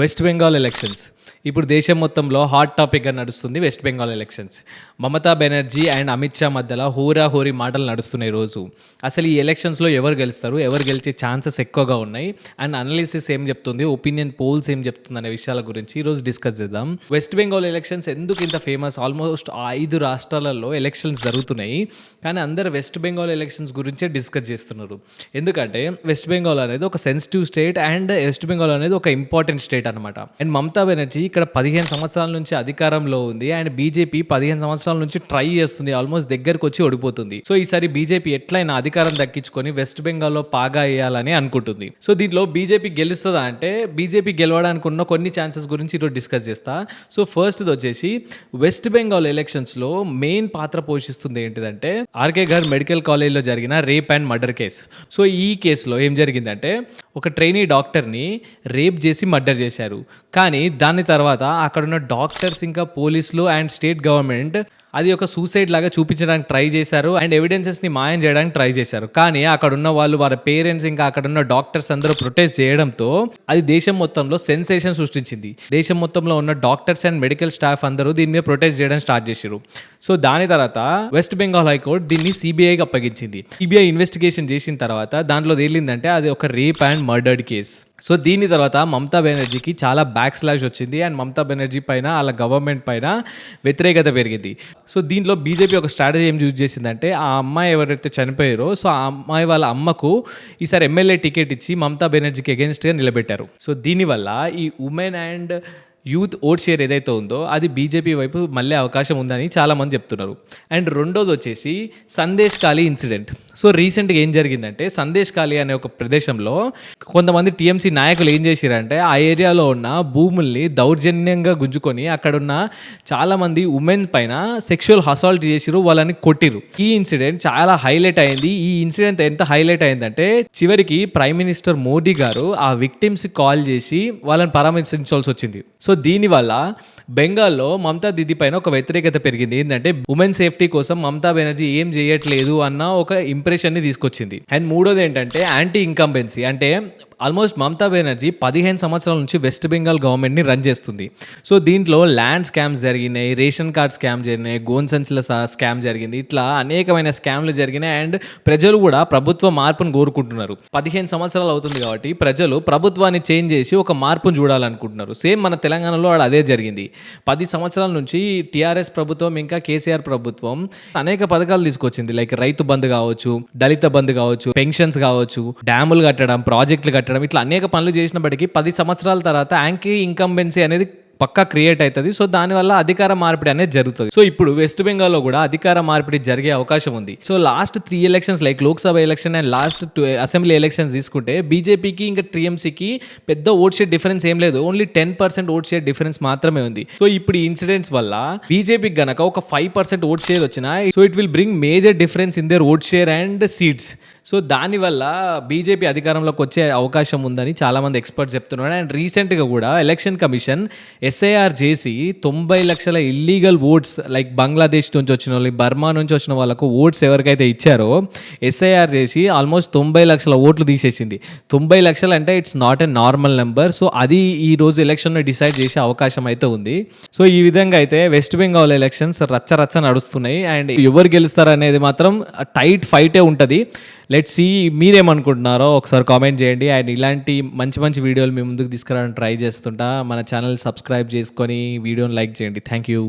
West Bengal elections ఇప్పుడు దేశం మొత్తంలో హాట్ టాపిక్గా నడుస్తుంది. West Bengal elections Mamata Banerjee and Amit Shah మధ్యలో హోరీ మాటలు నడుస్తున్నాయి రోజు. అసలు ఈ ఎలక్షన్స్లో ఎవరు గెలుస్తారు, ఎవరు గెలిచే ఛాన్సెస్ ఎక్కువగా ఉన్నాయి అండ్ అనాలిసిస్ ఏం చెప్తుంది, ఒపీనియన్ పోల్స్ ఏం చెప్తుంది అనే విషయాల గురించి ఈరోజు డిస్కస్ చేద్దాం. వెస్ట్ బెంగాల్ ఎలక్షన్స్ ఎందుకు ఇంత ఫేమస్? ఆల్మోస్ట్ 5 రాష్ట్రాలలో ఎలక్షన్స్ జరుగుతున్నాయి, కానీ అందరు వెస్ట్ బెంగాల్ ఎలక్షన్స్ గురించే డిస్కస్ చేస్తున్నారు. ఎందుకంటే వెస్ట్ బెంగాల్ అనేది ఒక sensitive state and west Bengal అనేది ఒక ఇంపార్టెంట్ స్టేట్ అనమాట. అండ్ మమతా బెనర్జీ ఇక్కడ 15 సంవత్సరాల నుంచి అధికారంలో ఉంది అండ్ బీజేపీ 15 సంవత్సరాల నుంచి ట్రై చేస్తుంది, ఆల్మోస్ట్ దగ్గరకు వచ్చి ఓడిపోతుంది. సో ఈసారి బీజేపీ ఎట్లయినా అధికారం దక్కించుకొని వెస్ట్ బెంగాల్లో పాగా వేయాలని అనుకుంటుంది. సో దీంట్లో బీజేపీ గెలుస్తుందా అంటే, బీజేపీ గెలవడానికి ఉన్న కొన్ని ఛాన్సెస్ గురించి ఈరోజు డిస్కస్ చేస్తా. సో ఫస్ట్ వచ్చేసి వెస్ట్ బెంగాల్ ఎలక్షన్స్లో మెయిన్ పాత్ర పోషిస్తుంది ఏంటిదంటే ఆర్కే గర్ మెడికల్ కాలేజ్లో జరిగిన rape and murder case. So ఈ కేసులో ఏం జరిగిందంటే ఒక ట్రైనీ డాక్టర్ని రేప్ చేసి మర్డర్ చేశారు. కానీ దాని తర్వాత అక్కడున్న డాక్టర్స్ ఇంకా పోలీసులు అండ్ స్టేట్ గవర్నమెంట్ అది ఒక సూసైడ్ లాగా చూపించడానికి ట్రై చేశారు అండ్ ఎవిడెన్సెస్ని మాయం చేయడానికి ట్రై చేశారు. కానీ అక్కడ ఉన్న వాళ్ళు, వాళ్ళ పేరెంట్స్ ఇంకా అక్కడ ఉన్న డాక్టర్స్ అందరూ ప్రొటెస్ట్ చేయడంతో అది దేశం మొత్తంలో సెన్సేషన్ సృష్టించింది. దేశం మొత్తంలో ఉన్న డాక్టర్స్ అండ్ మెడికల్ స్టాఫ్ అందరూ దీని మీద ప్రొటెస్ట్ చేయడం స్టార్ట్ చేశారు. సో దాని తర్వాత వెస్ట్ బెంగాల్ హైకోర్టు దీన్ని సిబిఐకి అప్పగించింది. సిబిఐ ఇన్వెస్టిగేషన్ చేసిన తర్వాత దాంట్లో తేలిందంటే అది ఒక rape and murdered case. So దీని తర్వాత మమతా బెనర్జీకి చాలా బ్యాక్ స్లాష్ వచ్చింది అండ్ మమతా బెనర్జీ పైన, వాళ్ళ గవర్నమెంట్ పైన వ్యతిరేకత పెరిగింది. సో దీంట్లో బీజేపీ ఒక స్ట్రాటజీ ఏం యూజ్ చేసిందంటే ఆ అమ్మాయి ఎవరైతే చనిపోయారో సో ఆ అమ్మాయి వాళ్ళ అమ్మకు ఈసారి ఎమ్మెల్యే టికెట్ ఇచ్చి మమతా బెనర్జీకి అగెన్స్ట్గా నిలబెట్టారు. సో దీనివల్ల ఈ women and youth vote share ఏదైతే ఉందో అది బీజేపీ వైపు మళ్ళీ అవకాశం ఉందని చాలామంది చెప్తున్నారు. అండ్ రెండోది వచ్చేసి సందేశ్ ఖాళీ ఇన్సిడెంట్. సో రీసెంట్గా ఏం జరిగిందంటే సందేశ్ ఖాళీ అనే ఒక ప్రదేశంలో కొంతమంది టీఎంసీ నాయకులు ఏం చేశారంటే ఆ ఏరియాలో ఉన్న భూముల్ని దౌర్జన్యంగా గుంజుకొని అక్కడున్న చాలామంది ఉమెన్ పైన సెక్షువల్ అసాల్ట్ చేసిరు, వాళ్ళని కొట్టిరు. ఈ ఇన్సిడెంట్ చాలా హైలైట్ అయింది. ఈ ఇన్సిడెంట్ ఎంత హైలైట్ అయిందంటే చివరికి ప్రైమ్ మినిస్టర్ మోదీ గారు ఆ విక్టిమ్స్కి కాల్ చేసి వాళ్ళని పరామర్శించాల్సి వచ్చింది. సో దీనివల్ల బెంగాల్లో మమతా దీదీ పైన ఒక వ్యతిరేకత పెరిగింది. ఏంటంటే ఉమెన్ సేఫ్టీ కోసం మమతా బెనర్జీ ఏం చేయట్లేదు అన్న ఒక ఇంప్రెషన్ని తీసుకొచ్చింది. అండ్ మూడోది ఏంటంటే యాంటీ ఇన్కంబెన్సీ. అంటే ఆల్మోస్ట్ మమతా బెనర్జీ 15 సంవత్సరాల నుంచి వెస్ట్ బెంగాల్ గవర్నమెంట్ని రన్ చేస్తుంది. సో దీంట్లో ల్యాండ్ స్కామ్స్ జరిగినాయి, రేషన్ కార్డ్ స్కామ్ జరిగినాయి, గోన్ సంచుల స్కామ్ జరిగింది, ఇట్లా అనేకమైన స్కామ్లు జరిగినాయి. అండ్ ప్రజలు కూడా ప్రభుత్వ మార్పును కోరుకుంటున్నారు. 15 సంవత్సరాలు అవుతుంది కాబట్టి ప్రజలు ప్రభుత్వాన్ని చేంజ్ చేసి ఒక మార్పును చూడాలనుకుంటున్నారు. సేమ్ మన తెలంగాణలో అదే జరిగింది. 10 సంవత్సరాల నుంచి టీఆర్ఎస్ ప్రభుత్వం ఇంకా కేసీఆర్ ప్రభుత్వం అనేక పథకాలు తీసుకొచ్చింది. లైక్ రైతు బంధు కావచ్చు, దళిత బంధు కావచ్చు, పెన్షన్స్ కావచ్చు, డ్యాములు కట్టడం, ప్రాజెక్టులు కట్టడం, ఇట్లా అనేక పనులు చేసినప్పటికీ 10 సంవత్సరాల తర్వాత యాంటీ ఇన్కంబెన్సీ అనేది పక్కా క్రియేట్ అవుతుంది. సో దానివల్ల అధికార మార్పిడి అనేది జరుగుతుంది. సో ఇప్పుడు వెస్ట్ బెంగాల్లో కూడా అధికార మార్పిడి జరిగే అవకాశం ఉంది. So last 3 elections like Lok Sabha election and last 2 assembly elections తీసుకుంటే బీజేపీకి ఇంకా టీఎంసీకి పెద్ద ఓట్ షేర్ డిఫరెన్స్ ఏం లేదు, ఓన్లీ 10% ఓట్ షేర్ డిఫరెన్స్ మాత్రమే ఉంది. సో ఇప్పుడు ఈ ఇన్సిడెంట్స్ వల్ల బీజేపీకి గనక ఒక 5% ఓట్ షేర్ వచ్చినా so it will bring major difference in their vote share and seats. So దానివల్ల బీజేపీ అధికారంలోకి వచ్చే అవకాశం ఉందని చాలామంది ఎక్స్పర్ట్స్ చెప్తున్నారు. అండ్ రీసెంట్గా కూడా ఎలక్షన్ కమిషన్ ఎస్ఐఆర్ చేసి 90 లక్షల ఇల్లీగల్ ఓట్స్ లైక్ బంగ్లాదేశ్ నుంచి వచ్చిన వాళ్ళు, బర్మా నుంచి వచ్చిన వాళ్ళకు ఓట్స్ ఎవరికైతే ఇచ్చారో ఎస్ఐఆర్ చేసి ఆల్మోస్ట్ 90 లక్షల ఓట్లు తీసేసింది. 90 లక్షలు అంటే it's not a normal number. So అది ఈ రోజు ఎలక్షన్లో డిసైడ్ చేసే అవకాశం అయితే ఉంది. సో ఈ విధంగా అయితే వెస్ట్ బెంగాల్ ఎలక్షన్స్ రచ్చ నడుస్తున్నాయి. అండ్ ఎవరు గెలుస్తారు అనేది మాత్రం టైట్ ఫైటే ఉంటుంది. లెట్స్ సీ, మీరేమనుకుంటున్నారో ఒకసారి కామెంట్ చేయండి. అండ్ ఇలాంటి మంచి వీడియోలు మీ ముందుకు తీసుకురావడానికి ట్రై చేస్తుంటా. మన ఛానల్ సబ్స్క్రైబ్ చేసుకొని వీడియోని లైక్ చేయండి. Thank you.